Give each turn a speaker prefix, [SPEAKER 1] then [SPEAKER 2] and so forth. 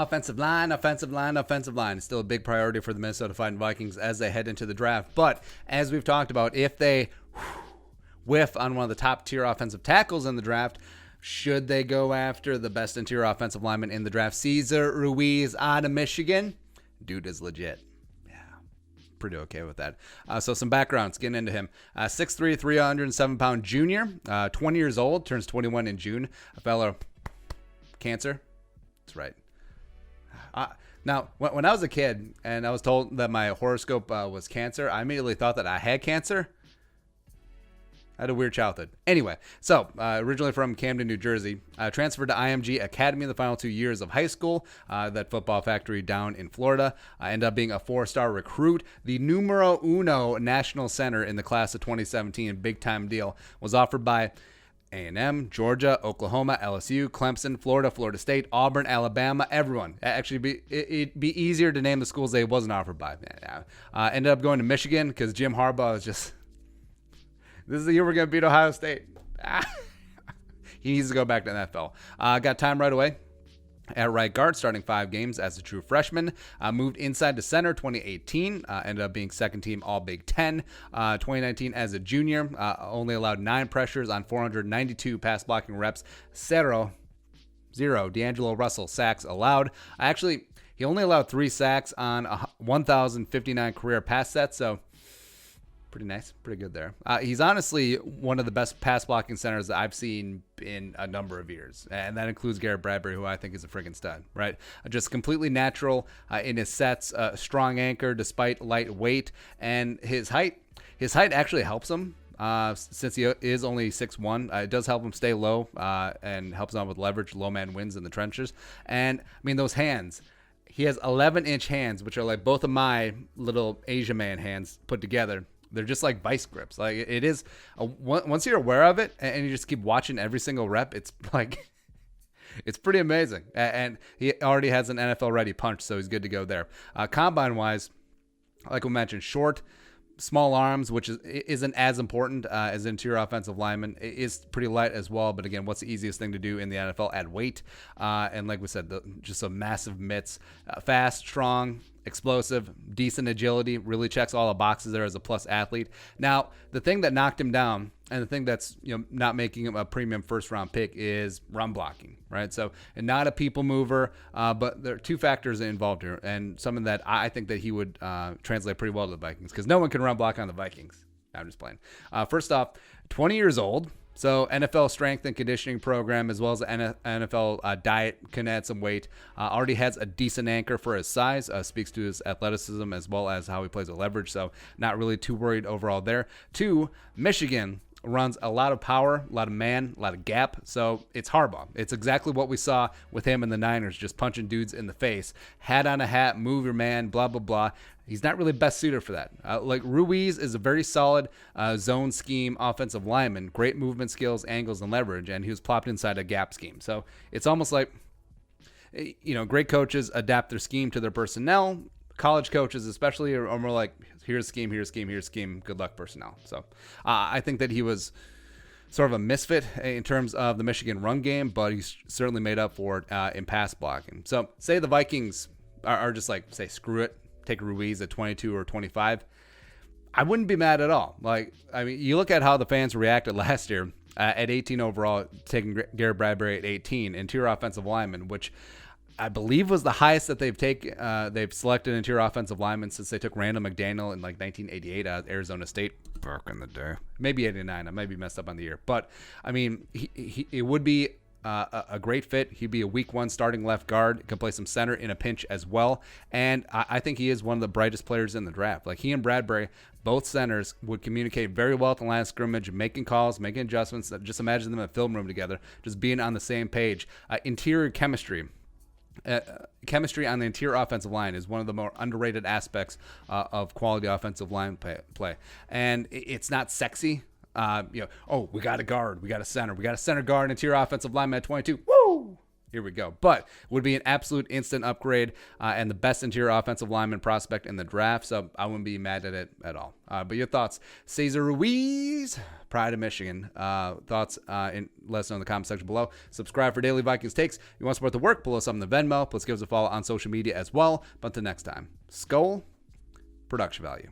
[SPEAKER 1] offensive line. It's still a big priority for the Minnesota Vikings as they head into the draft. But as we've talked about, if they whiff on one of the top tier offensive tackles in the draft, should they go after the best interior offensive lineman in the draft? Cesar Ruiz out of Michigan. Dude is legit. Pretty okay with that. So some backgrounds, getting into him. 6'3", 307-pound junior, 20 years old, turns 21 in June. A fellow, cancer. That's right. Now, when I was a kid and I was told that my horoscope was cancer, I immediately thought that I had cancer. I had a weird childhood. Anyway, so originally from Camden, New Jersey, transferred to IMG Academy in the final 2 years of high school, that football factory down in Florida. Ended up being a 4-star recruit. The numero uno national center in the class of 2017, big time deal, was offered by A&M, Georgia, Oklahoma, LSU, Clemson, Florida, Florida State, Auburn, Alabama, everyone. Actually, it'd be easier to name the schools they wasn't offered by. Ended up going to Michigan because Jim Harbaugh was just... This is the year we're going to beat Ohio State. He needs to go back to the NFL. Got time right away at right guard, starting 5 games as a true freshman. Moved inside to center 2018. Ended up being second team All Big Ten. 2019 as a junior. Only allowed 9 pressures on 492 pass blocking reps. Zero D'Angelo Russell sacks allowed. Actually, he only allowed 3 sacks on 1,059 career pass sets. So pretty nice. Pretty good there. He's honestly one of the best pass blocking centers that I've seen in a number of years. And that includes Garrett Bradbury, who I think is a freaking stud, right? Just completely natural in his sets, strong anchor despite light weight. And his height actually helps him. Since he is only 6'1", it does help him stay low and helps him out with leverage. Low man wins in the trenches. And, I mean, those hands. He has 11-inch hands, which are like both of my little Asia man hands put together. They're just like vice grips. Like it is. Once you're aware of it and you just keep watching every single rep, it's like it's pretty amazing. And he already has an NFL ready punch, so he's good to go there. Combine wise, like we mentioned, short, small arms, which isn't as important as interior offensive lineman. It is pretty light as well. But again, what's the easiest thing to do in the NFL? Add weight. And like we said, just a massive mitts. Fast, strong, explosive, decent agility, really checks all the boxes there as a plus athlete. Now, the thing that knocked him down and the thing that's not making him a premium first round pick is run blocking, right? So, and not a people mover, but there are 2 factors involved here, and something that I think that he would translate pretty well to the Vikings because no one can run block on the Vikings. I'm just playing. First off, 20 years old. So NFL strength and conditioning program as well as NFL diet can add some weight. Already has a decent anchor for his size. Speaks to his athleticism as well as how he plays with leverage. So not really too worried overall there. 2, Michigan runs a lot of power, a lot of man, a lot of gap. So it's Harbaugh. It's exactly what we saw with him in the Niners, just punching dudes in the face. Hat on a hat, move your man, blah, blah, blah. He's not really best suited for that. Like Ruiz is a very solid zone scheme offensive lineman, great movement skills, angles, and leverage, and he was plopped inside a gap scheme. So it's almost like, great coaches adapt their scheme to their personnel. College coaches especially are more like, here's scheme, here's scheme, here's scheme, good luck personnel. So I think that he was sort of a misfit in terms of the Michigan run game, but he's certainly made up for it in pass blocking. So say the Vikings are just like, say, screw it, take Ruiz at 22 or 25. I wouldn't be mad at all. Like, I mean, you look at how the fans reacted last year at 18 overall, taking Garrett Bradbury at 18, interior offensive lineman, which I believe was the highest that they've selected interior offensive lineman since they took Randall McDaniel in like 1988 out of Arizona State. Back in the day. Maybe 89. I might be messed up on the year. But, I mean, it would be a great fit. He'd be a week 1 starting left guard. Can play some center in a pinch as well. And I think he is one of the brightest players in the draft. Like he and Bradbury, both centers, would communicate very well at the line of scrimmage, making calls, making adjustments. Just imagine them in a film room together, just being on the same page. Interior chemistry. Chemistry on the interior offensive line is one of the more underrated aspects of quality offensive line play. And it's not sexy. We got a guard, we got a center guard, interior offensive lineman at 22. Woo! Here we go. But would be an absolute instant upgrade and the best interior offensive lineman prospect in the draft. So I wouldn't be mad at it at all. But your thoughts, Cesar Ruiz, Pride of Michigan. Thoughts, let us know in the comment section below. Subscribe for daily Vikings takes. If you want to support the work, pull us up in the Venmo. Plus give us a follow on social media as well. But until next time, Skol, production value.